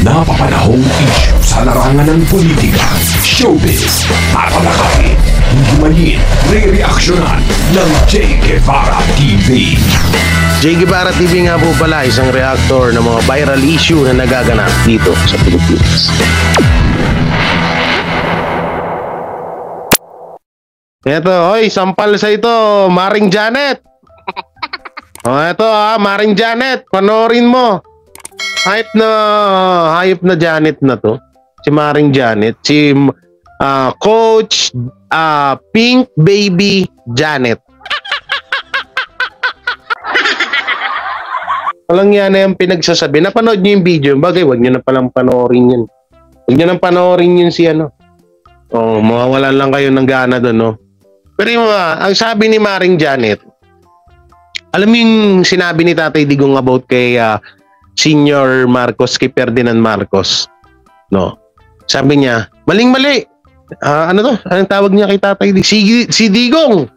napapanahong issue sa larangan ng politika, showbiz, tatalakayin, himayin, re-reaksyonan ng Che Guevara TV. Che Guevara TV nga po pala, isang reactor ng mga viral issue na nagaganap dito sa Pilipinas. Ito, oy, sampal sa ito, Maring Janet. Oh, ito Maring Janet, panoorin mo. Hayop na Janet na to. Si Maring Janet, si Coach Pink Baby Janet. Walang yan na yung pinagsasabi. Napanood niyo yung video. Bagay, wag niyo na palang panoorin yun. Wag niyo na panoorin yun si ano. Oh, mawawalan lang kayo ng gana doon, no? Pero yung ang sabi ni Maring Janet, alam mo yung sinabi ni Tatay Digong about kay Senior Marcos, kay Ferdinand Marcos, no? Sabi niya, maling-mali. Ano to? Anong tawag niya kay Tatay Digong? Si Digong.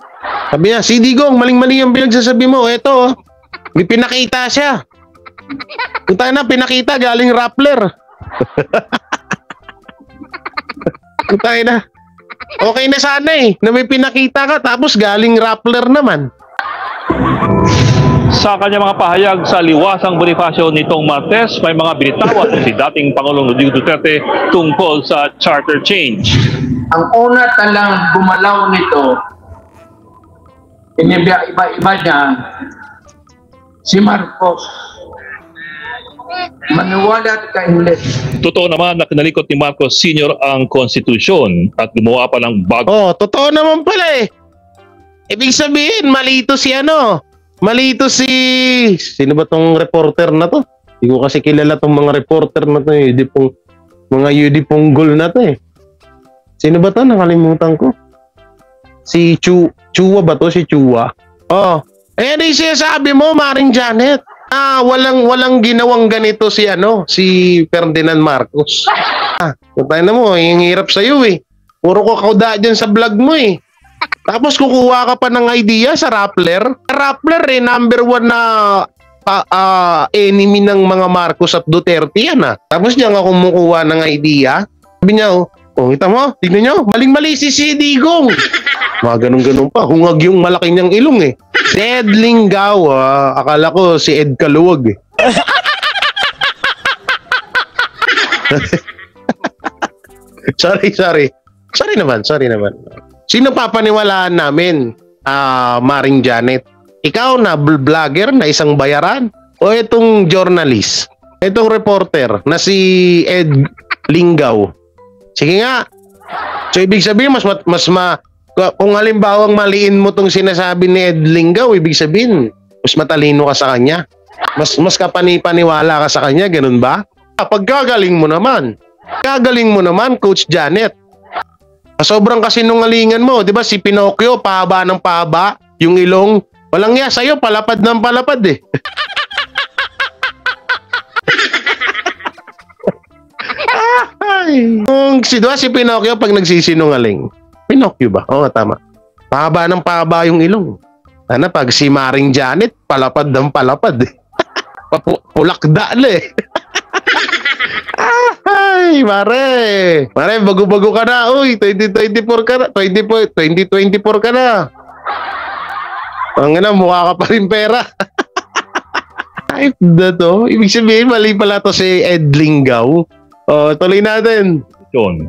Sabi niya, si Digong, maling-mali yung pinagsasabi mo. Ito, may pinakita siya. Kung tayo na, pinakita galing Rappler. Kung tayo na. Okay na sana na may pinakita ka tapos galing Rappler naman. Sa kanyang mga pahayag sa liwasang Bonifacio nitong Martes, may mga binitawan si dating Pangulong Rodrigo Duterte tungkol sa charter change. Ang una talang gumalaw nito, iba-iba niya, si Marcos. Maniwala ka hindi. Totoo naman na kinalikot ni Marcos Sr. ang konstitusyon at gumawa pa ng bago. Oh, totoo naman pala Ibig sabihin, malito si sino ba tong reporter na to? Hindi ko kasi kilala tong mga reporter na to mga Yudiponggol na to Sino ba to? Nakalimutan ko. Si Chua ba to? Si Chua. Oh, ayan yung sinasabi mo, Maring Janet. Walang ginawang ganito si Ferdinand Marcos. Tayo na mo, yung hirap sa'yo Puro ko kauda dyan sa vlog mo Tapos kukuha ka pa ng idea sa Rappler. Rappler number 1 na enemy ng mga Marcos at Duterte yan Tapos niya nga kumukuha ng idea. Sabi niya, kita mo, tignan nyo, maling-mali si Digong. Mga ganun-ganun pa, hungag yung malaki niyang ilong Si Ed Lingaw, akala ko si Ed Kaluwag Sorry naman. Sino papaniwalaan namin? Maring Janet? Ikaw na vlogger na isang bayaran? O itong journalist? Itong reporter na si Ed Lingaw? Sige nga. So ibig sabihin kung halimbawang maliin mo tong sinasabi ni Ed Lingaw, ibig sabihin mas matalino ka sa kanya. Mas kapani-paniwala ka sa kanya, ganun ba? Pagkagaling mo naman, Coach Janet. Sobrang kasinungalingan mo, 'di ba? Si Pinocchio, pahaba ng pahaba, yung ilong. Walang ya sa'yo, palapad ng palapad Si Pinocchio pag nagsisinungaling. Pinocchio ba? Oo, tama. Pahaba ng pahaba yung ilong. Pag si Maring Janet, palapad ng palapad Pulakda Ay, Mare, bago-bago ka na. Uy, 2024 ka na. 2024 ka na. Mukha ka pa rin pera. Type na to. Ibig sabihin, mali pala to si Ed Lingaw. Tuloy natin.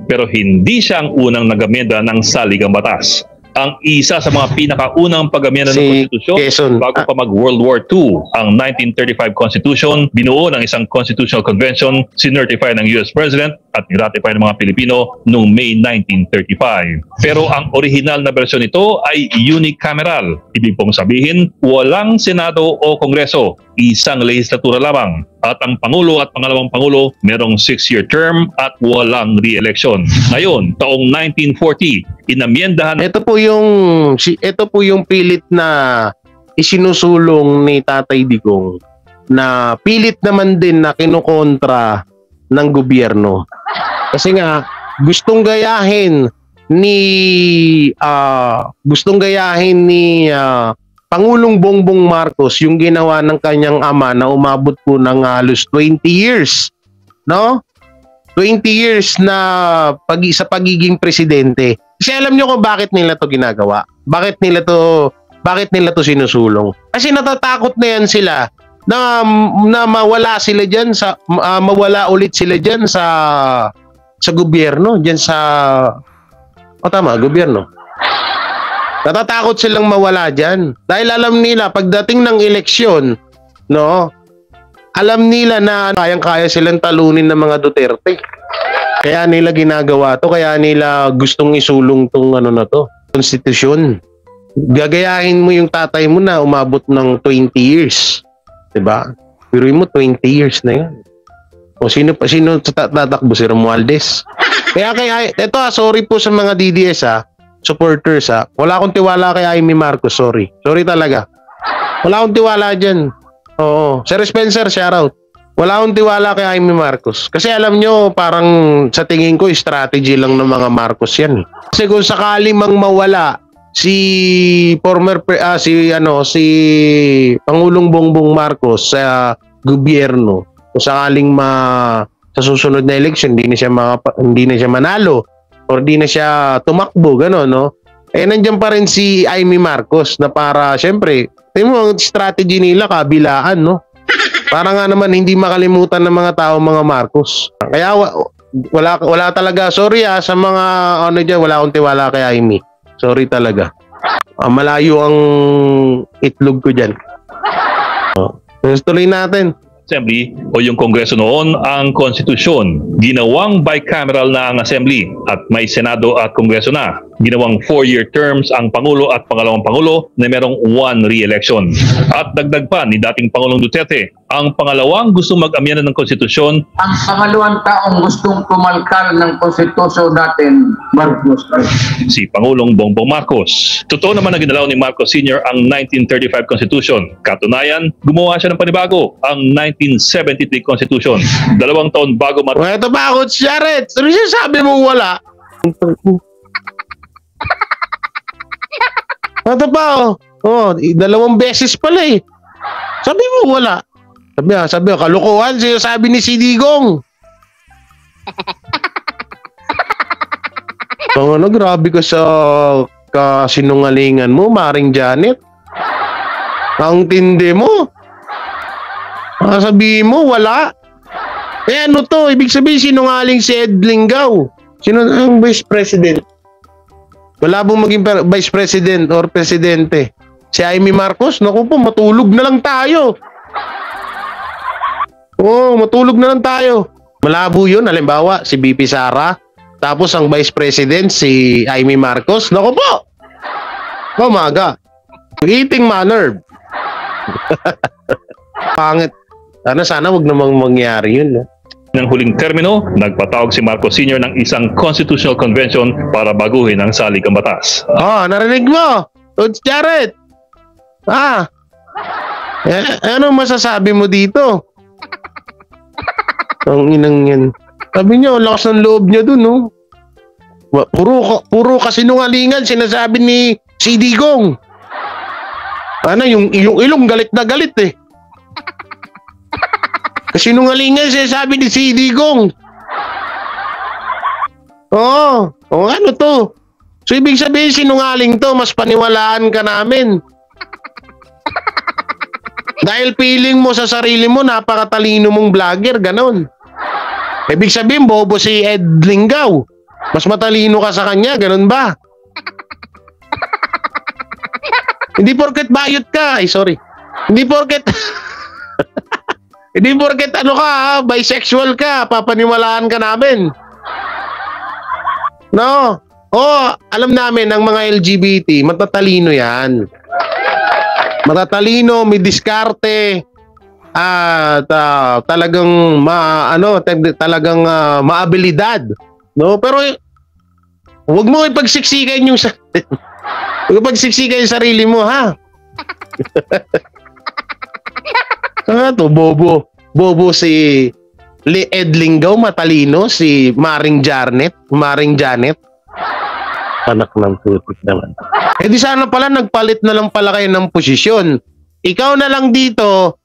Pero hindi siya ang unang nagamenda ng saligang batas. Ang isa sa mga pinakaunang pag-amenda ng konstitusyon bago pa mag-World War II, ang 1935 Constitution, binuo ng isang Constitutional Convention, sinertify ng US President at niratify ng mga Pilipino noong May 1935. Pero ang original na bersyon nito ay unicameral. Ibig pong sabihin, walang Senado o Kongreso, isang lehislatura lamang. At ang Pangulo at Pangalawang Pangulo merong 6-year term at walang re-election. Ngayon, taong 1940, inamyendahan. Ito po yung pilit na isinusulong ni Tatay Digong na pilit naman din na kinukontra ng gobyerno. Kasi nga gustong gayahin ni Pangulong Bongbong Marcos yung ginawa ng kanyang ama na umabot po ng halos 20 years, no? 20 years na sa pagiging presidente. Kasi alam nyo kung bakit nila to ginagawa. Bakit nila to sinusulong. Kasi natatakot na yan sila na mawala sila diyan mawala ulit sila diyan sa gobyerno, diyan sa gobyerno. Natatakot silang mawala diyan dahil alam nila pagdating ng eleksyon, no? Alam nila na kayang-kaya silang talunin ng mga Duterte. Kaya nila ginagawa to, kaya nila gustong isulong tong konstitusyon. Gagayahin mo yung tatay mo na umabot ng 20 years. 'Di ba? Biruin mo 20 years na 'yan. O sino tatakbo, si Romualdez? Kaya eto sorry po sa mga DDS supporters Wala akong tiwala kay Amy Marcos, sorry. Sorry talaga. Wala akong tiwala diyan. Oo, Sir Spencer, shoutout. Wala akong tiwala kay Amy Marcos. Kasi alam nyo, parang sa tingin ko, strategy lang ng mga Marcos yan. Kasi kung sakali mang mawala si Pangulong Bongbong Marcos sa gobyerno, kung sakaling sa susunod na election, hindi na siya manalo or hindi na siya tumakbo, gano'n, no? Nandiyan pa rin si Amy Marcos na para, syempre, tingnan mo ang strategy nila, kabilaan, no? Para nga naman hindi makalimutan ng mga tao mga Marcos. Kaya wala talaga. Sorry sa mga dyan, wala akong tiwala kay Amy. Sorry talaga. Malayo ang itlog ko dyan. Tuloy natin. Assembly o yung Kongreso noon ang konstitusyon. Ginawang bicameral na ang Assembly at may Senado at Kongreso na. Ginawang 4-year terms ang Pangulo at Pangalawang Pangulo na merong 1 re-election. At dagdag pa ni dating Pangulong Duterte, ang pangalawang gustong mag-amyana ng konstitusyon. Ang pangalawang taong gustong pumalkal ng konstitusyon natin, Marcos. Si Pangulong Bongbong Marcos. Totoo naman na ginalaw ni Marcos Sr. ang 1935 Constitution. Katunayan, gumawa siya ng panibago, ang 1973 Constitution. 2 taon bago Ito ba ako, Jared? Ano siya sabi mo wala? Ito pa, 2 beses pala eh. Sabi mo wala. Sabi mo, kalukuhan siya sabi ni si Digong. Grabe ka sa kasinungalingan mo, Maring Janet. Ang tindi mo. Sabihin mo, wala. Ano to? Ibig sabihin, sinungaling si Ed Lingaw. Sino ang Vice President? Wala pong maging Vice President or Presidente. Si Amy Marcos, naku po, matulog na lang tayo. Matulog na lang tayo. Malabo yun, halimbawa, si BP Sara. Tapos ang Vice President, si Amy Marcos. Naku po! Umaga. Eating manner. Pangit. Sana wag namang mangyari yun. Ng huling termino, nagpatawag si Marcos Sr. ng isang constitutional convention para baguhin ang saligang batas. Narinig mo? Todd Jared. Ano masasabi mo dito? Ang inang yan. Sabi niya, lakas ng loob niya dun, no? Puro kasinungalingan sinasabi ni si Digong. Yung ilong galit na galit eh. Kasinungalingan sinasabi ni si Digong. Ano to? So ibig sabihin sinungaling to, mas paniwalaan ka namin. Dahil feeling mo sa sarili mo, napakatalino mong vlogger, ganon. Ibig sabihin, bobo si Ed Lingaw. Mas matalino ka sa kanya, ganon ba? Hindi porket bayot ka. Sorry. Hindi porket... Hindi porket bisexual ka, papaniwalaan ka namin. No? Alam namin, ang mga LGBT, matatalino yan. Matatalino, may diskarte, at talagang maabilidad, no? Pero huwag mo ipagsiksikan yung sarili mo, ha? Bobo si Ed Lingaw, matalino si Maring Janet. Anak ng putik naman. Di sana pala nagpalit na lang pala kayo ng posisyon. Ikaw na lang dito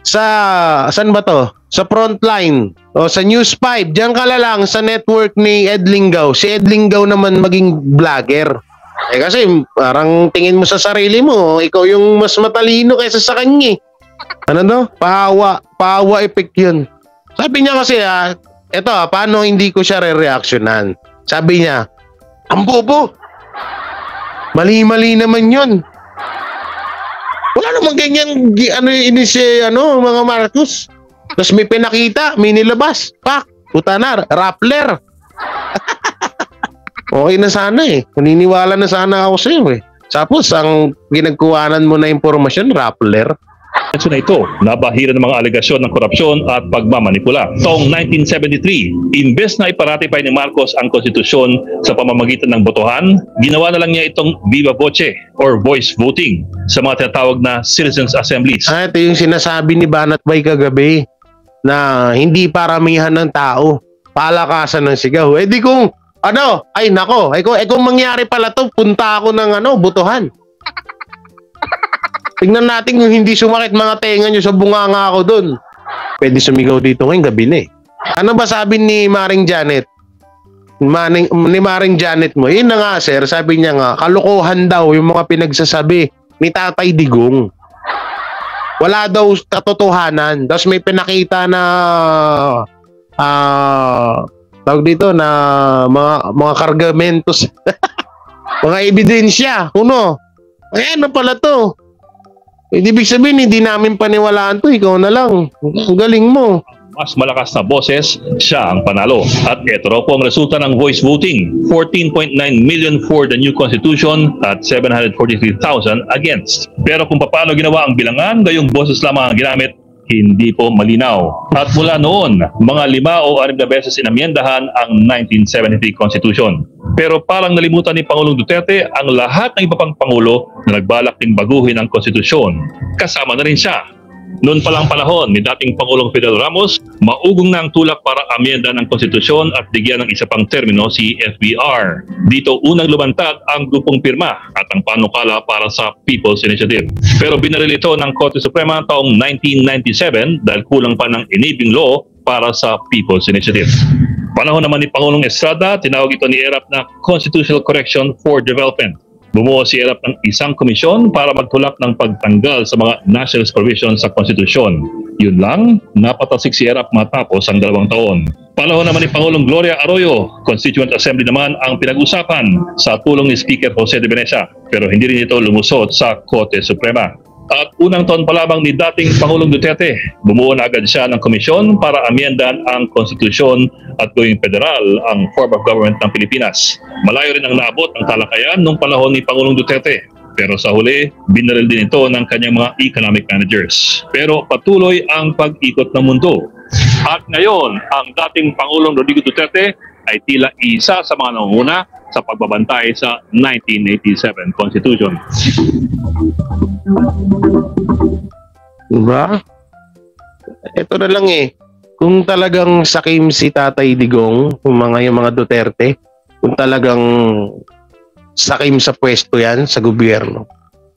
saan ba to? Sa Frontline o sa News 5, diyan ka lang sa network ni Ed Lingaw. Si Ed Lingaw naman maging vlogger. Kasi parang tingin mo sa sarili mo, ikaw yung mas matalino kaysa sa kanya. Ano to? Pawa effect yun. Sabi niya kasi paano hindi ko siya re-reactionan? Sabi niya, ang bobo. Mali-mali naman yun. Wala namang ganyan mga Marcos. Tapos may pinakita, may nilabas. Pak, puta na, Rappler. Okay na sana eh. Naniniwala na sana ako sa'yo eh. Tapos ang ginagkuhanan mo na impormasyon, Rappler. Na ito, nabahira ng mga alegasyon ng korupsyon at pagmamanipula. Taong 1973, imbes na iparatify ni Marcos ang konstitusyon sa pamamagitan ng botohan, ginawa na lang niya itong viva voce or voice voting sa mga tinatawag na citizens assemblies. Ito yung sinasabi ni Banat Bay kagabi na hindi paramihan ng tao, palakasan ng sigaw. Di kung kung mangyari pala to, punta ako ng botohan. Tingnan natin kung hindi sumakit mga tenga nyo sa bunganga ako doon. Pwede sumigaw dito ngayong gabi na eh. Ano ba sabi ni Maring Janet? Ni Maring Janet mo? Yun na nga sir, sabi niya nga, kalokohan daw yung mga pinagsasabi ni Tatay Digong. Wala daw katotohanan. Tapos may pinakita na tawag dito na mga kargamentos. Mga ebidensya. Ano pala to? Ibig sabihin, hindi namin paniwalaan to. Ikaw na lang. Ang galing mo. Mas malakas na boses, siya ang panalo. At ito raw po ang resulta ng voice voting. 14.9 million for the new constitution at 743,000 against. Pero kung paano ginawa ang bilangan, gayong boses lamang ang ginamit, hindi po malinaw. At mula noon, mga 5 o 6 na beses inamyendahan ang 1973 Constitution. Pero parang nalimutan ni Pangulong Duterte ang lahat ng iba pang Pangulo na nagbalak ding baguhin ang konstitusyon. Kasama na rin siya. Noon palang panahon ni dating Pangulong Fidel Ramos, maugong na ang tulak para amyenda ng konstitusyon at bigyan ng isa pang termino si FBR. Dito unang lumantad ang grupong pirma at ang panukala para sa People's Initiative. Pero binaril ito ng Korte Suprema taong 1997 dahil kulang pa ng enabling law para sa People's Initiative. Panahon naman ni Pangulong Estrada, tinawag ito ni ERAP na Constitutional Correction for Development. Bumuo si ERAP ng isang komisyon para magtulak ng pagtanggal sa mga nationalist provisions sa konstitusyon. Yun lang, napatasik si ERAP matapos ang 2 taon. Panahon naman ni Pangulong Gloria Arroyo, Constituent Assembly naman ang pinag-usapan sa tulong ni Speaker Jose de Venecia, pero hindi rin ito lumusot sa Korte Suprema. At unang taon pa lamang ni dating Pangulong Duterte, bumuo na agad siya ng komisyon para amyendan ang konstitusyon at gawing federal ang form of government ng Pilipinas. Malayo rin ang naabot ng talakayan noong panahon ni Pangulong Duterte. Pero sa huli, binaril din ito ng kanyang mga economic managers. Pero patuloy ang pag-ikot ng mundo. At ngayon, ang dating Pangulong Rodrigo Duterte ay tila isa sa mga nangunguna sa pagbabantay sa 1987 Constitution. Diba? Ito na lang eh. Kung talagang sakim si Tatay Digong, yung mga Duterte, kung talagang sakim sa pwesto yan sa gobyerno,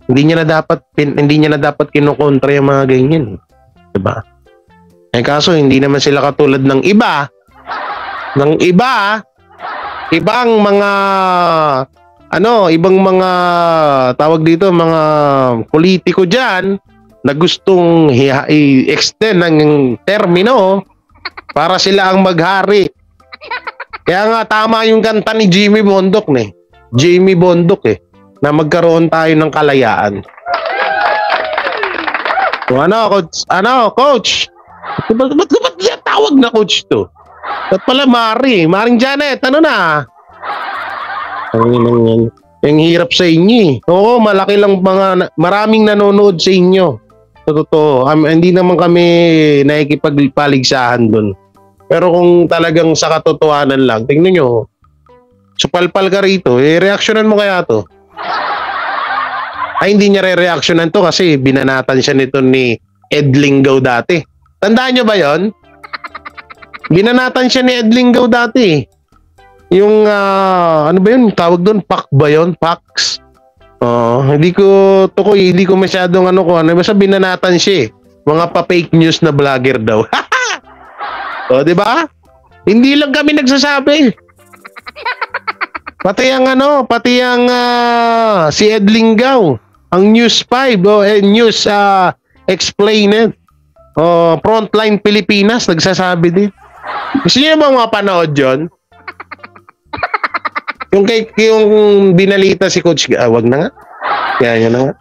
hindi niya na dapat kinukontra yung mga ganyan. Diba? Kaso hindi naman sila katulad ng iba. Ibang mga ibang mga tawag dito, mga politiko diyan na gustong i-extend ng termino para sila ang maghari. Kaya nga tama yung kanta ni Jimmy Bondoc na magkaroon tayo ng kalayaan. Coach? Ba't niya tawag na coach to? Ba't pala Maring Janet, ano na? Ang hirap sa inyo. Oo, malaki lang maraming nanonood sa inyo. Totoo. Hindi naman kami nakikipagpaligsahan doon. Pero kung talagang sa katotohanan lang, tingnan nyo. Supalpal ka rito, reaksyonan mo kaya to? Ay, hindi niya re-reaksyonan to kasi binanatan siya nito ni Ed Lingaw dati. Tandaan nyo ba yon? Binanatan siya ni Ed Lingaw dati. Yung, ano ba yun? Tawag doon, PAC ba yun? PACs. Hindi ko masyadong basta binanatan siya eh. Mga pa-fake news na vlogger daw. O, di ba? Hindi lang kami nagsasabi. Pati ang si Ed Lingaw, ang News 5 News Explained. Frontline Pilipinas nagsasabi din. Gusto niyo ba mapanood 'yon? Yung binalita si Coach, wag na nga. Kaya yun na nga.